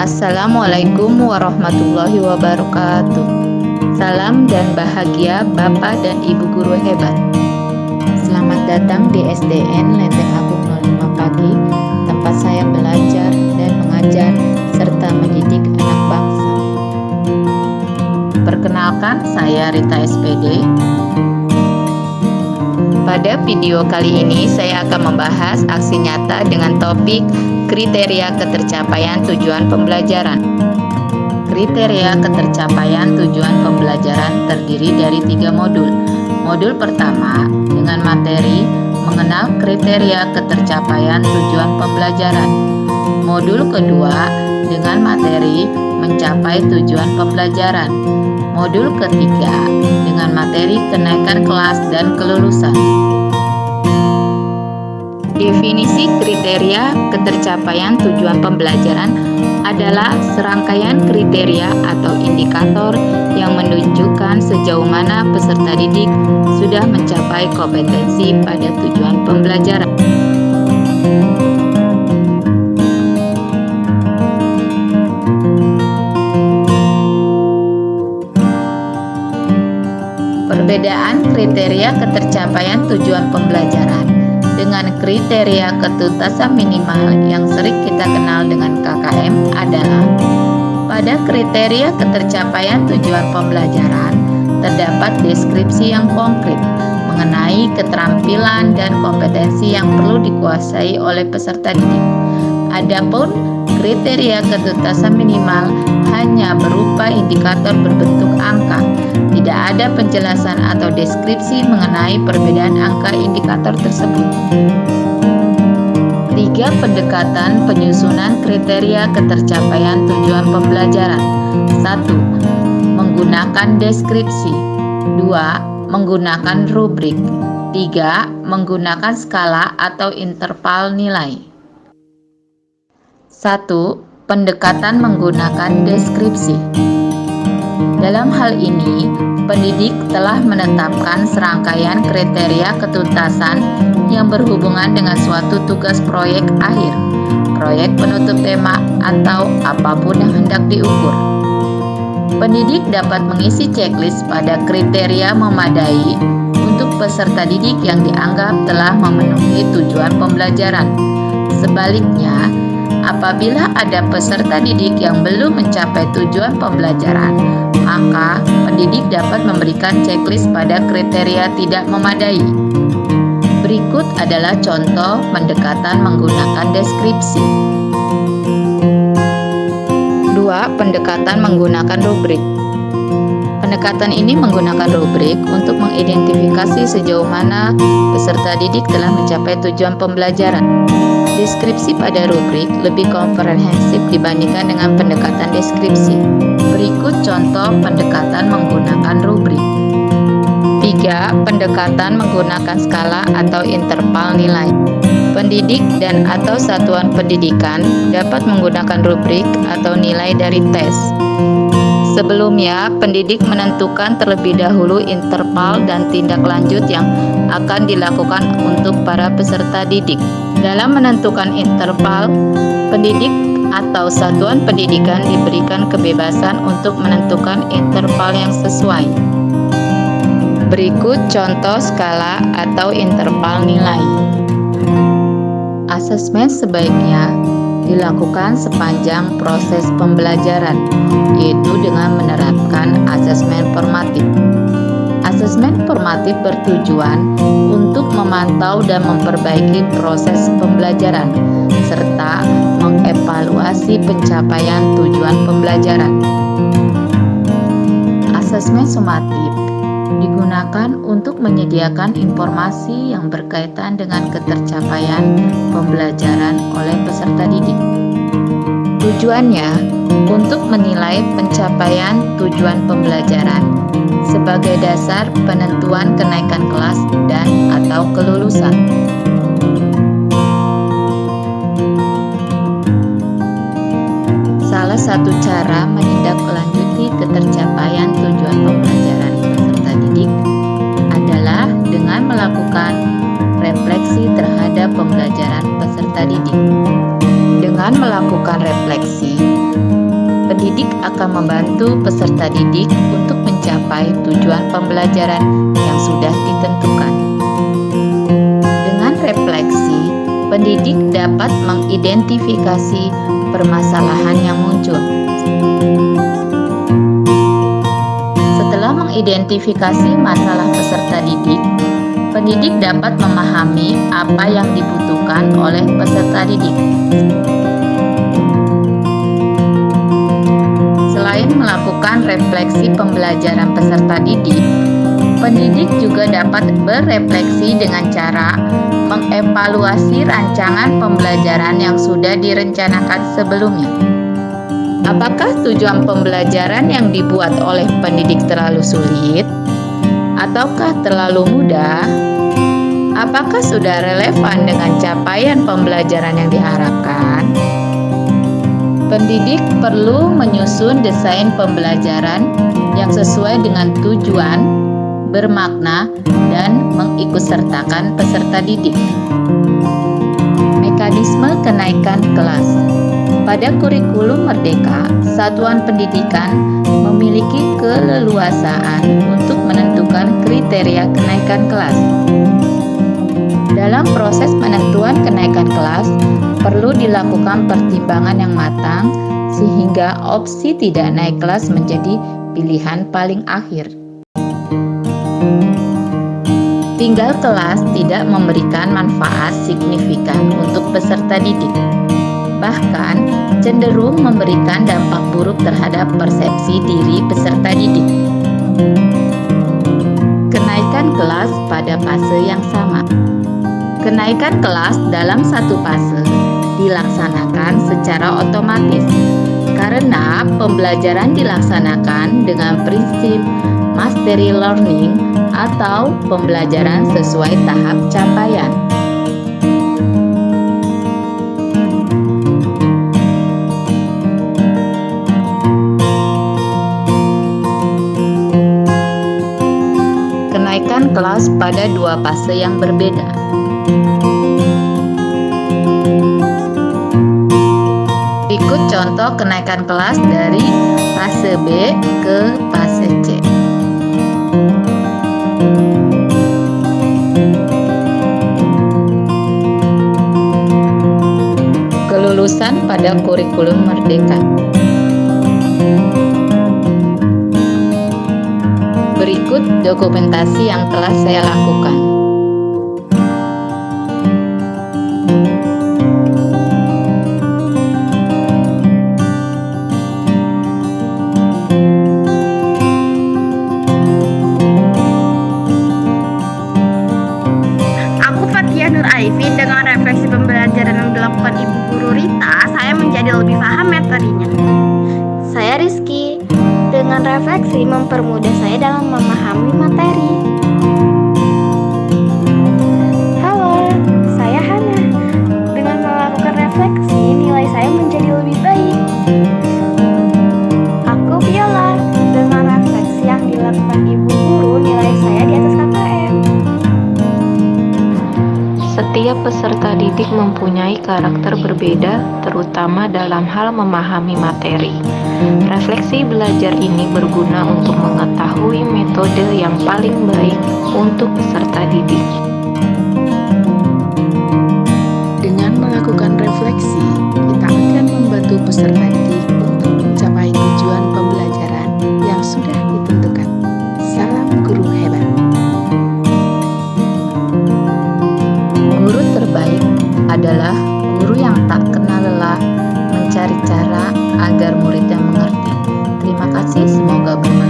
Assalamualaikum warahmatullahi wabarakatuh. Salam dan bahagia Bapak dan Ibu guru hebat. Selamat datang di SDN Lenteng Agung 05 Pagi, tempat saya belajar dan mengajar serta mendidik anak bangsa. Perkenalkan, saya Rita SPD. Pada video kali ini saya akan membahas aksi nyata dengan topik kriteria ketercapaian tujuan pembelajaran. Kriteria ketercapaian tujuan pembelajaran terdiri dari 3 modul. Modul pertama dengan materi mengenal kriteria ketercapaian tujuan pembelajaran. Modul kedua dengan materi mencapai tujuan pembelajaran. Modul ketiga dengan materi kenaikan kelas dan kelulusan. Definisi kriteria ketercapaian tujuan pembelajaran adalah serangkaian kriteria atau indikator yang menunjukkan sejauh mana peserta didik sudah mencapai kompetensi pada tujuan pembelajaran. Perbedaan kriteria ketercapaian tujuan pembelajaran dengan kriteria ketuntasan minimal yang sering kita kenal dengan KKM adalah pada kriteria ketercapaian tujuan pembelajaran terdapat deskripsi yang konkret mengenai keterampilan dan kompetensi yang perlu dikuasai oleh peserta didik. Adapun kriteria ketuntasan minimal hanya berupa indikator berbentuk angka. Tidak ada penjelasan atau deskripsi mengenai perbedaan angka indikator tersebut. 3 pendekatan penyusunan kriteria ketercapaian tujuan pembelajaran. 1. Menggunakan deskripsi. 2. Menggunakan rubrik. 3. Menggunakan skala atau interval nilai. 1. Pendekatan menggunakan deskripsi. Dalam hal ini, pendidik telah menetapkan serangkaian kriteria ketuntasan yang berhubungan dengan suatu tugas proyek akhir, proyek penutup tema, atau apapun yang hendak diukur. Pendidik dapat mengisi checklist pada kriteria memadai untuk peserta didik yang dianggap telah memenuhi tujuan pembelajaran. Sebaliknya, apabila ada peserta didik yang belum mencapai tujuan pembelajaran, maka pendidik dapat memberikan checklist pada kriteria tidak memadai. Berikut adalah contoh pendekatan menggunakan deskripsi. 2. Pendekatan menggunakan rubrik. Pendekatan ini menggunakan rubrik untuk mengidentifikasi sejauh mana peserta didik telah mencapai tujuan pembelajaran. Deskripsi pada rubrik lebih komprehensif dibandingkan dengan pendekatan deskripsi. Berikut contoh pendekatan menggunakan rubrik. 3. Pendekatan menggunakan skala atau interval nilai. Pendidik dan atau satuan pendidikan dapat menggunakan rubrik atau nilai dari tes. Sebelumnya, pendidik menentukan terlebih dahulu interval dan tindak lanjut yang akan dilakukan untuk para peserta didik. Dalam menentukan interval, pendidik atau satuan pendidikan diberikan kebebasan untuk menentukan interval yang sesuai. Berikut contoh skala atau interval nilai. Asesmen sebaiknya dilakukan sepanjang proses pembelajaran, yaitu dengan menerapkan asesmen formatif. Asesmen formatif bertujuan untuk memantau dan memperbaiki proses pembelajaran, serta mengevaluasi pencapaian tujuan pembelajaran. Asesmen sumatif digunakan untuk menyediakan informasi yang berkaitan dengan ketercapaian pembelajaran oleh peserta didik. Tujuannya untuk menilai pencapaian tujuan pembelajaran sebagai dasar penentuan kenaikan kelas dan atau kelulusan. Salah satu cara menindaklanjuti ketercapaian tujuan pembelajaran peserta didik adalah dengan melakukan refleksi terhadap pembelajaran peserta didik. Dengan melakukan refleksi, pendidik akan membantu peserta didik untuk mencapai tujuan pembelajaran yang sudah ditentukan. Dengan refleksi, pendidik dapat mengidentifikasi permasalahan yang muncul. Setelah mengidentifikasi masalah peserta didik, pendidik dapat memahami apa yang dibutuhkan oleh peserta didik. Selain melakukan refleksi pembelajaran peserta didik, pendidik juga dapat berefleksi dengan cara mengevaluasi rancangan pembelajaran yang sudah direncanakan sebelumnya. Apakah tujuan pembelajaran yang dibuat oleh pendidik terlalu sulit? Ataukah terlalu mudah? Apakah sudah relevan dengan capaian pembelajaran yang diharapkan? Pendidik perlu menyusun desain pembelajaran yang sesuai dengan tujuan, bermakna, dan mengikutsertakan peserta didik. Mekanisme kenaikan kelas. Pada kurikulum Merdeka, satuan pendidikan memiliki keleluasaan untuk menentukan kriteria kenaikan kelas. Dalam proses penentuan kenaikan kelas, perlu dilakukan pertimbangan yang matang sehingga opsi tidak naik kelas menjadi pilihan paling akhir. Tinggal kelas tidak memberikan manfaat signifikan untuk peserta didik. Bahkan cenderung memberikan dampak buruk terhadap persepsi diri peserta didik. Kenaikan kelas pada fase yang sama. Kenaikan kelas dalam satu fase dilaksanakan secara otomatis karena pembelajaran dilaksanakan dengan prinsip mastery learning atau pembelajaran sesuai tahap capaian. Kenaikan kelas pada dua fase yang berbeda. Berikut contoh kenaikan kelas dari fase B ke fase C. Kelulusan pada kurikulum Merdeka. Berikut dokumentasi yang telah saya lakukan. Aku Fatia Nur Aifin, dengan refleksi pembelajaran yang dilakukan Ibu Guru Rita, saya menjadi lebih paham materinya. Saya Rizky, dengan refleksi mempermudah saya dalam memahami materi. Halo, saya Hana. Dengan melakukan refleksi, nilai saya menjadi lebih baik. Aku Viola, dengan refleksi yang dilakukan Ibu Guru, nilai saya di atas KKM. Setiap peserta didik mempunyai karakter berbeda, terutama dalam hal memahami materi. Refleksi belajar ini berguna untuk mengetahui metode yang paling baik untuk peserta didik. Dengan melakukan refleksi, kita akan membantu peserta didik untuk mencapai tujuan pembelajaran yang sudah ditentukan. Salam guru hebat. Guru terbaik adalah guru yang tak kenal lelah mencari cara agar muridnya mengerti. Terima kasih, semoga bermanfaat.